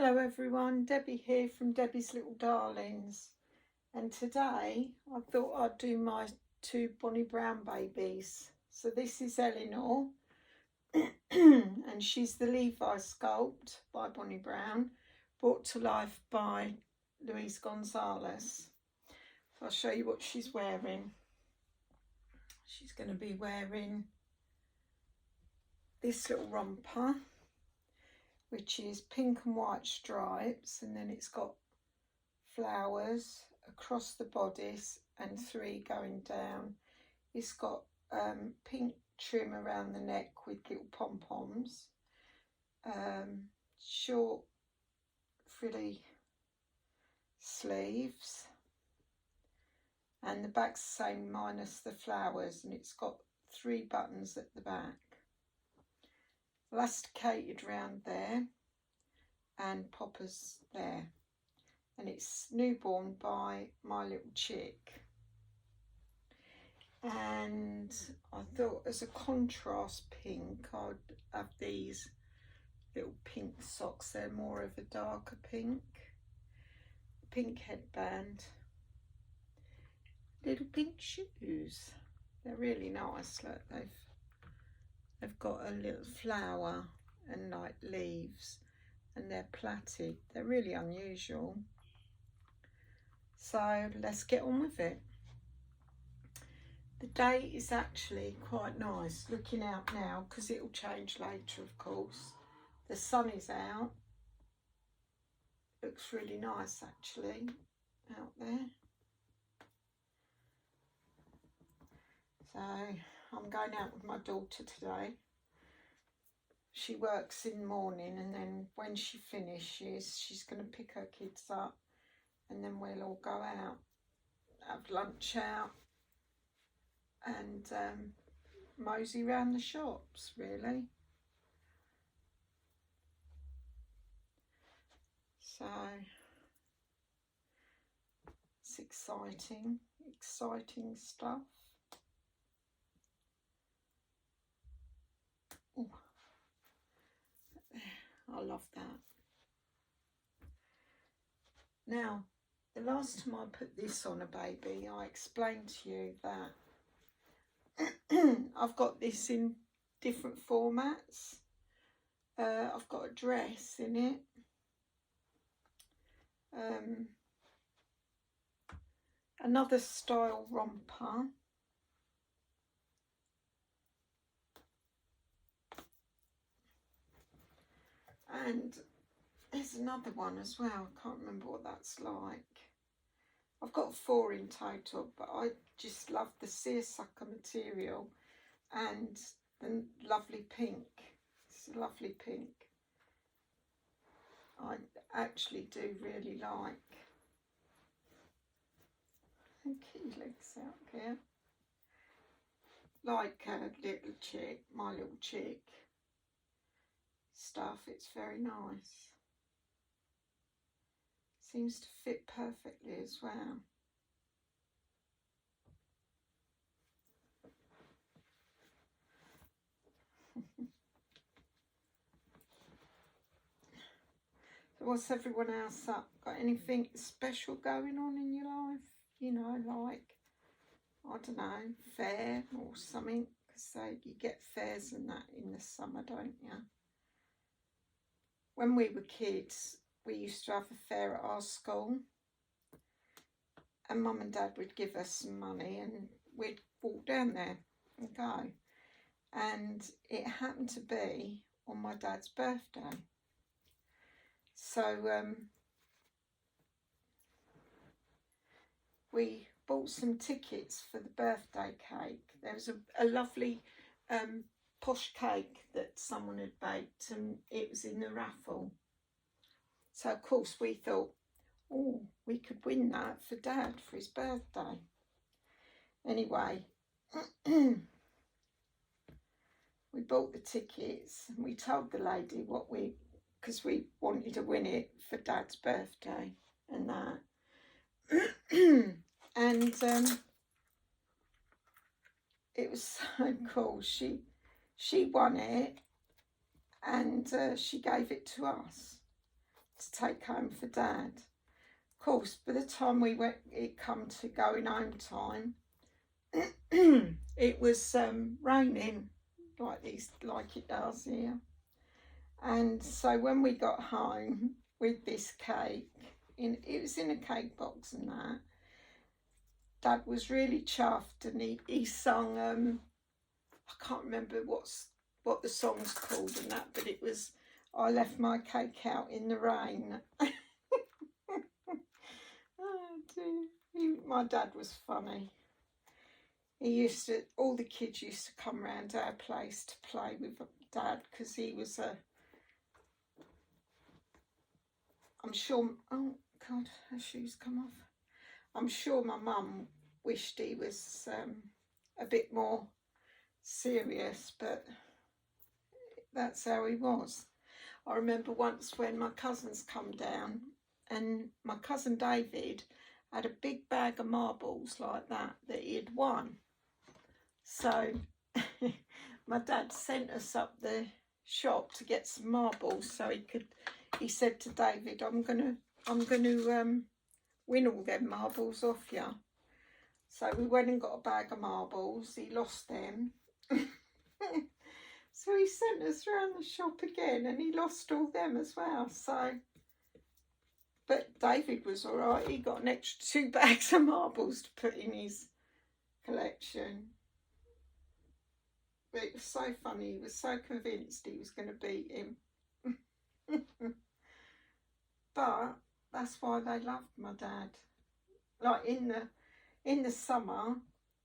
Hello everyone, Debbie here from Debbie's Little Darlings, and today I thought I'd do my two Bonnie Brown babies. So this is Eleanor and she's the Levi sculpt by Bonnie Brown, brought to life by Luisa Gonzales. So I'll show you what she's wearing. She's going to be wearing this little romper, which is pink and white stripes, and then it's got flowers across the bodice and 3 going down. It's got pink trim around the neck with little pom-poms, short frilly sleeves, and the back's the same minus the flowers, and it's got 3 buttons at the back, elasticated round there and poppers there, and it's newborn by My Little Chick. And I thought as a contrast pink I'd have these little pink socks. They're more of a darker pink headband, little pink shoes. They're really nice. Look, they've got a little flower and like leaves, and they're plaited. They're really unusual. So let's get on with it. The day is actually quite nice, looking out now, because it'll change later, of course. The sun is out. Looks really nice actually out there. So I'm going out with my daughter today. She works in the morning, and then when she finishes, she's going to pick her kids up, and then we'll all go out, have lunch out, and mosey around the shops, really. So it's exciting stuff. Ooh. I love that. Now, the last time I put this on a baby, I explained to you that I've got this in different formats. I've got a dress in it, another style romper, and there's another one as well. I can't remember what that's like. I've got 4 in total, but I just love the seersucker material and the lovely pink. It's a lovely pink. I actually do really like. Kitty legs out here. Like Little Chick, My Little Chick stuff. It's very nice. Seems to fit perfectly as well. So what's everyone else up? Got anything special going on in your life? You know, like, I don't know, fair or something? Because you get fairs and that in the summer, don't you? When we were kids, we used to have a fair at our school, and Mum and Dad would give us some money and we'd walk down there and go. And it happened to be on my dad's birthday. So we bought some tickets for the birthday cake. There was a lovely posh cake that someone had baked, and it was in the raffle. So of course we thought, oh, we could win that for Dad for his birthday. Anyway, we bought the tickets and we told the lady what because we wanted to win it for Dad's birthday and that. And it was so cool. She won it, and she gave it to us. to take home for Dad. Of course, by the time it come to going home time, it was raining like it does here. And so when we got home with this cake, it was in a cake box and that, Dad was really chuffed, and he sung, I can't remember what the song's called and that, but it was, I left my cake out in the rain. Oh dear. My dad was funny. All the kids used to come round our place to play with Dad, because he was I'm sure, oh God, her shoes come off. I'm sure my mum wished he was a bit more serious, but that's how he was. I remember once when my cousins come down, and my cousin David had a big bag of marbles like that he had won. So my dad sent us up the shop to get some marbles so he said to David, I'm gonna win all them marbles off you. So we went and got a bag of marbles. He lost them. So he sent us around the shop again, and he lost all them as well. So, but David was all right. He got an extra 2 bags of marbles to put in his collection. But it was so funny. He was so convinced he was going to beat him. But that's why they loved my dad. Like in the summer,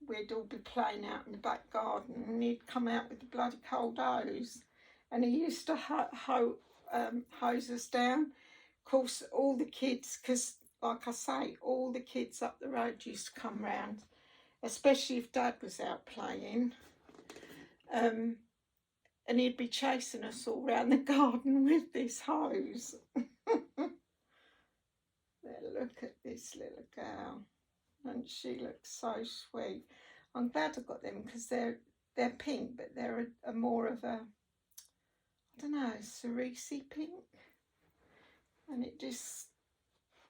we'd all be playing out in the back garden, and he'd come out with the bloody cold hose, and he used to hose us down. Of course, all the kids, because like I say, all the kids up the road used to come round, especially if Dad was out playing. And he'd be chasing us all round the garden with this hose. Look at this little girl, and she looks so sweet. I'm glad I got them, because they're pink, but they're a more of a, I don't know, cerise pink, and it just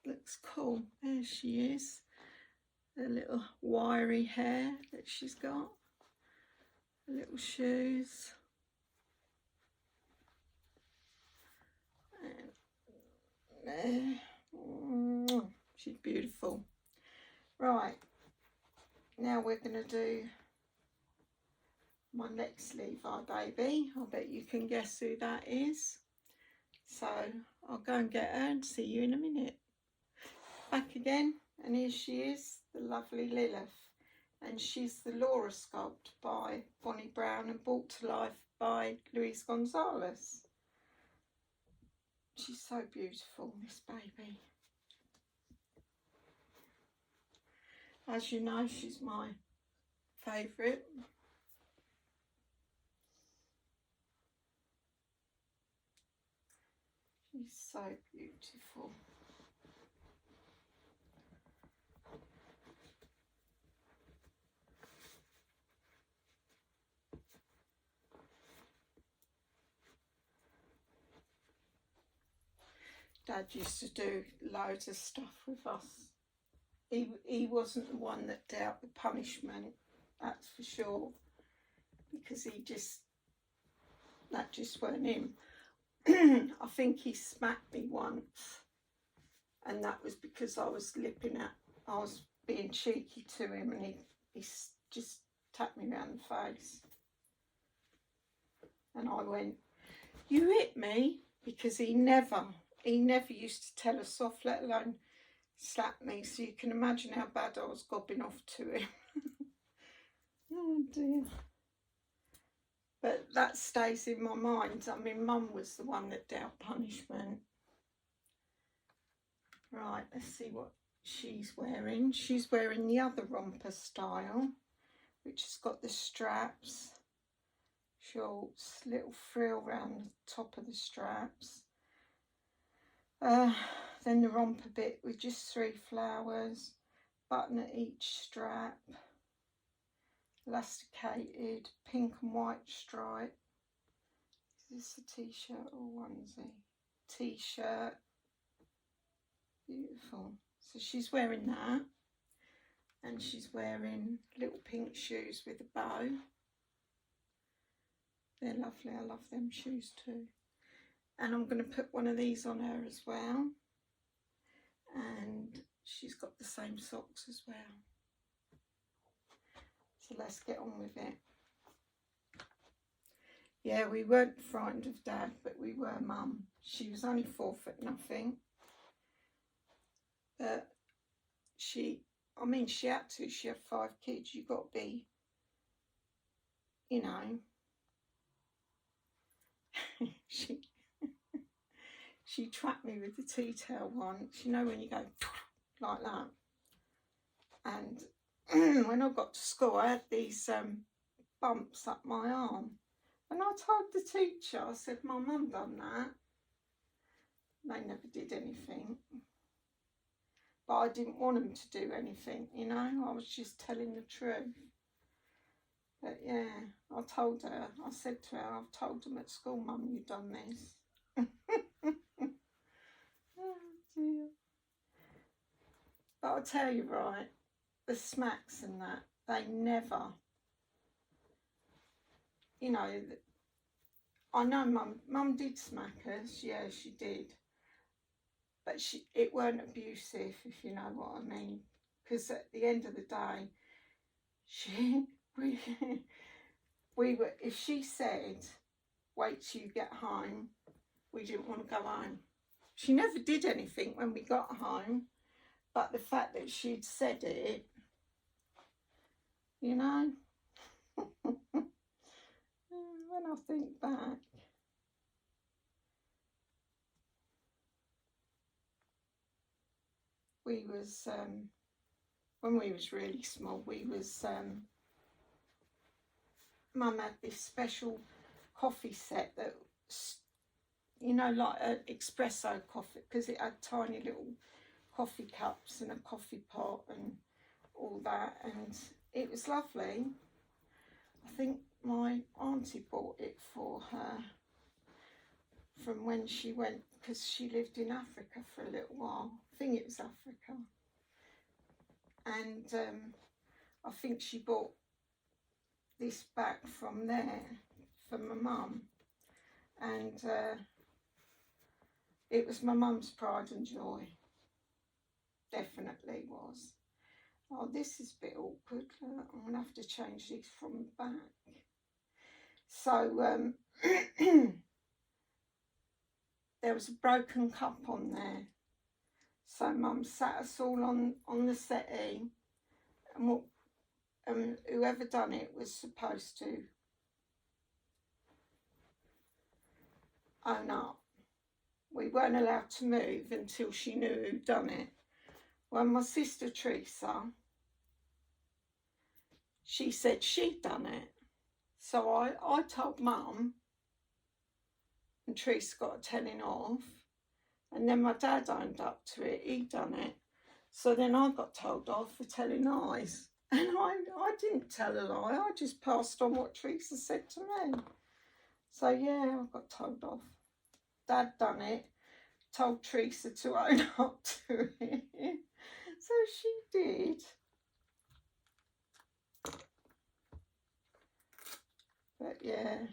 looks cool. There she is, the little wiry hair that she's got, the little shoes. And there. She's beautiful. Right, now we're going to do my next Levi baby. I bet you can guess who that is. So I'll go and get her and see you in a minute. Back again, and here she is, the lovely Lilith. And she's the Laura sculpt by Bonnie Brown and brought to life by Luisa Gonzales. She's so beautiful, this baby. As you know, she's my favourite. She's so beautiful. Dad used to do loads of stuff with us. He wasn't the one that dealt the punishment, that's for sure, because that just weren't him. I think he smacked me once, and that was because I was being cheeky to him, and he just tapped me around the face. And I went, "You hit me," because he never used to tell us off, let alone slap me, so you can imagine how bad I was gobbing off to him. Oh dear. But that stays in my mind. I mean, Mum was the one that dealt punishment. Right, let's see what she's wearing. She's wearing the other romper style, which has got the straps, shorts, little frill around the top of the straps. Then the romper bit with just 3 flowers, button at each strap, elasticated, pink and white stripe. Is this a t-shirt or onesie? T-shirt, Beautiful. So she's wearing that, and she's wearing little pink shoes with a bow. They're lovely. I love them shoes too. And I'm going to put one of these on her as well. And she's got the same socks as well. So let's get on with it. Yeah, we weren't frightened of Dad, but we were Mum. She was only 4 foot nothing. But she had to. She had 5 kids. You've got to be, you know. She trapped me with the tea towel once. You know when you go like that. And when I got to school, I had these bumps up my arm. And I told the teacher, I said, my mum done that. They never did anything. But I didn't want them to do anything, you know. I was just telling the truth. But yeah, I told her, I said to her, I've told them at school, Mum, you've done this. Oh dear. But I'll tell you, right, the smacks and that, they never, you know, I know Mum did smack us, yeah, she did. But it weren't abusive, if you know what I mean. Because at the end of the day, we were, if she said, wait till you get home, we didn't want to go home. She never did anything when we got home, but the fact that she'd said it, you know, when I think back. We was, when we was really small, we was, Mum had this special coffee set that, you know, like an espresso coffee, because it had tiny little coffee cups and a coffee pot and all that, and it was lovely. I think my auntie bought it for her from when she went, because she lived in Africa for a little while. I think it was Africa. And I think she bought this back from there for my mum. And it was my mum's pride and joy. Definitely was. Oh, this is a bit awkward. I'm going to have to change these from the back. So, there was a broken cup on there. So Mum sat us all on the settee, and whoever done it was supposed to own up. We weren't allowed to move until she knew who'd done it. Well, my sister Teresa, she said she'd done it. So I told Mum, and Teresa got a telling off. And then my dad owned up to it, he'd done it. So then I got told off for telling lies. And I didn't tell a lie, I just passed on what Teresa said to me. So yeah, I got told off. Dad done it, told Teresa to own up to it. So she did. But yeah,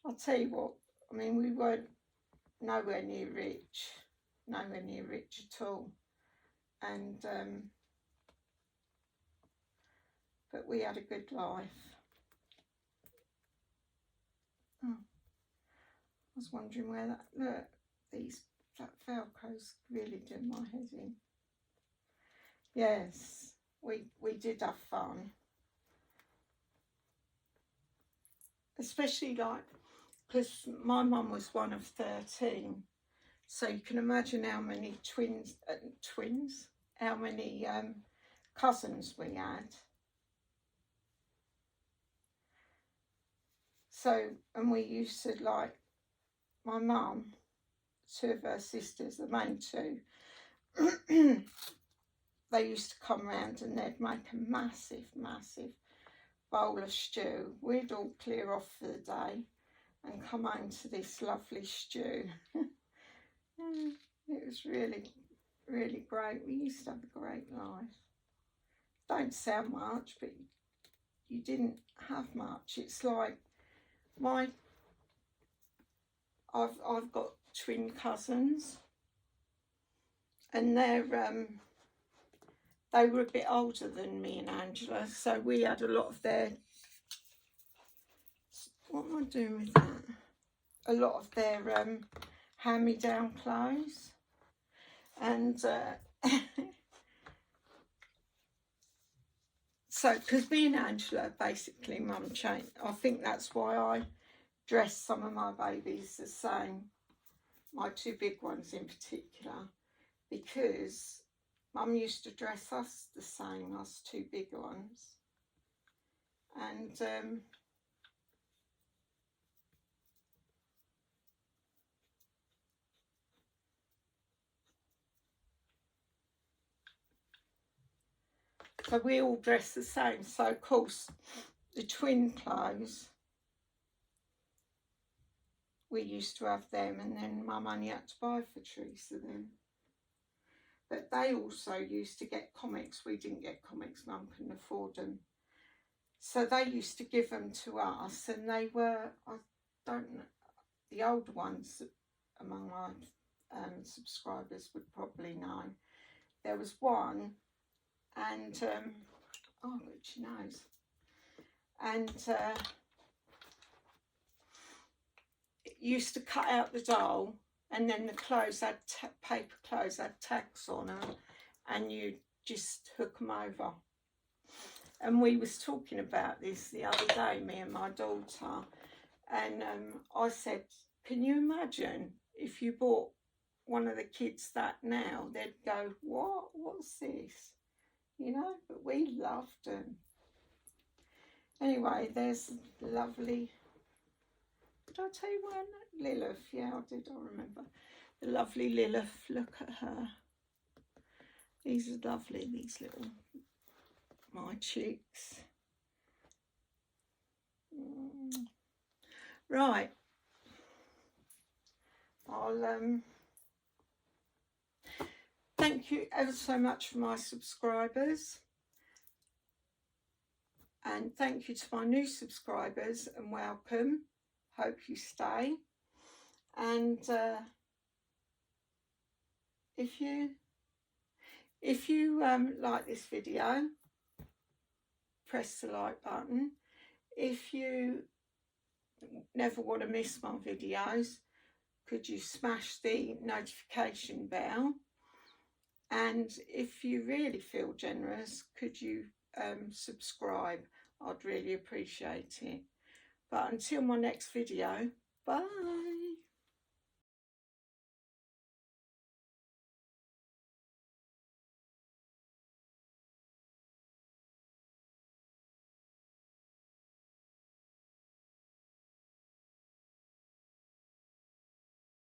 I'll tell you what, I mean, we weren't nowhere near rich at all. And, but we had a good life. Oh, I was wondering where that, look, that Velcro's really doing my head in. Yes, we did have fun. Especially like, because my mum was one of 13. So you can imagine how many how many cousins we had. So, and we used to, like, my mum, 2 of her sisters, the main 2, they used to come round and they'd make a massive bowl of stew. We'd all clear off for the day and come home to this lovely stew. It was really, really great. We used to have a great life. Don't sound much, but you didn't have much. It's like I've got twin cousins, and they were a bit older than me and Angela, so we had a lot of their, what am I doing with that? A lot of their hand-me-down clothes, and so because me and Angela basically mum changed. I think that's why I dress some of my babies the same, my two big ones in particular, because Mum used to dress us the same, us two big ones. And so we all dress the same. So of course the twin clothes, we used to have them, and then Mum only had to buy for Teresa then. But they also used to get comics. We didn't get comics, Mum couldn't afford them. So they used to give them to us, and they were, I don't know, the older ones among my subscribers would probably know. There was one, and oh, she knows, and it used to cut out the doll, and then the clothes had paper clothes had tags on them, and you just hook them over. And we was talking about this the other day, me and my daughter, and I said, can you imagine if you bought one of the kids that now, they'd go, what's this? You know, but we loved them. Anyway, there's lovely, did I tell you one? Lilith, yeah, I did, I remember. The lovely Lilith, look at her. These are lovely, these little, my chicks. Right. I'll thank you ever so much for my subscribers, and thank you to my new subscribers, and welcome. Hope you stay. And if you like this video, press the like button. If you never want to miss my videos, could you smash the notification bell? And if you really feel generous, could you subscribe? I'd really appreciate it. But until my next video, bye.